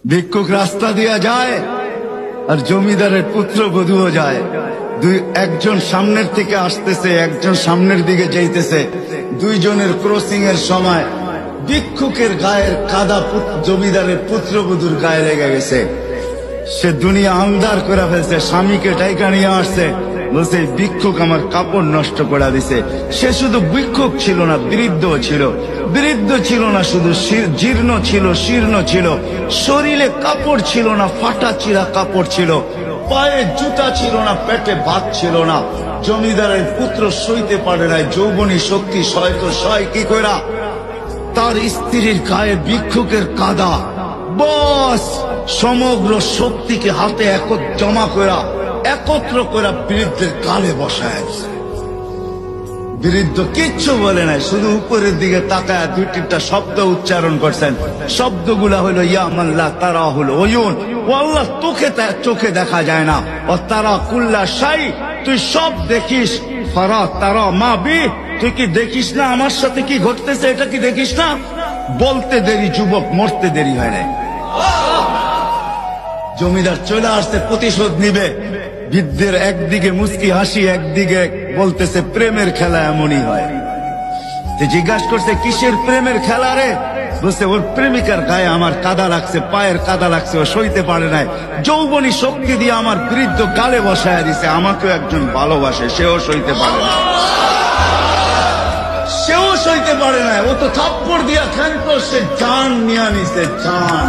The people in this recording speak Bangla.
ভিক্ষুক রাস্তা দিয়া যায় আর জমিদারের পুত্রবধূও যায়। একজন সামনের থেকে আসতেছে, একজন সামনের দিকে যাইতেছে। দুইজনের ক্রসিং এর সময় ভিক্ষুকের গায়ের কাদা জমিদারের পুত্রবধূর গায়ে লেগে গেছে। সে দুনিয়া আন্ধার করে ফেলছে, স্বামীকে ডাইকা নিয়ে আসছে, বলছে ভিক্ষুক আমার কাপড় নষ্ট করে দিছে। সে শুধু ভিক্ষুক ছিল না, বৃদ্ধ ছিল। বৃদ্ধ ছিল না শুধু, জীর্ণ ছিল, শীর্ণ ছিল। শরীরে কাপড় ছিল না, ফাটা চিরা কাপড় ছিল। পায়ে জুতা ছিল না, পেটে ভাত ছিল না। জমিদারের পুত্র সইতে পারে নাই, যৌবনী শক্তি সয় কি কইরা তার স্ত্রীর গায়ে ভিক্ষুকের কাদা, বস সমগ্র শক্তিকে হাতে একত্র করা বৃদ্ধের গালে বসায়। বৃদ্ধ কিচ্ছু বলে নাই, শুধু উপরের দিকে তাকায় দুই তিনটা শব্দ উচ্চারণ করছেন। শব্দগুলা হলো ইয়া মাল্লা তারা হলো ওয়ুন, ও আল্লাহ চোখে দেখা যায় না। ও তারা কুল্লা শাই, তুই সব দেখিস। ফারা তারা মা বি, তুই কি দেখিস না আমার সাথে কি ঘটতেছে? এটা কি দেখিস না? বলতে দেরি যুবক, মরতে দেরি হয় না। জমিদার চলে আসতে প্রতিশোধ নিবে। বৃদ্ধের একদিকে মুস্কি হাসি, একদিকে বলতেছে প্রেমের খেলা এমনই হয়। জিজ্ঞাসা করছে কিসের প্রেমের খেলা রে? বলছে ওর প্রেমিকার গায়ে আমার কাদা লাগছে, পায়ের কাদা লাগছে, ও সইতে পারে নাই। যৌবনী শক্তি দিয়ে আমার বৃদ্ধ গালে বসায় দিছে। আমাকেও একজন ভালোবাসে, সেও সইতে পারে না। সেও সইতে পারে না। ও তো থাপ্পড় দিয়া খ্যান করছে, জান নিয়ে নিছে, জান।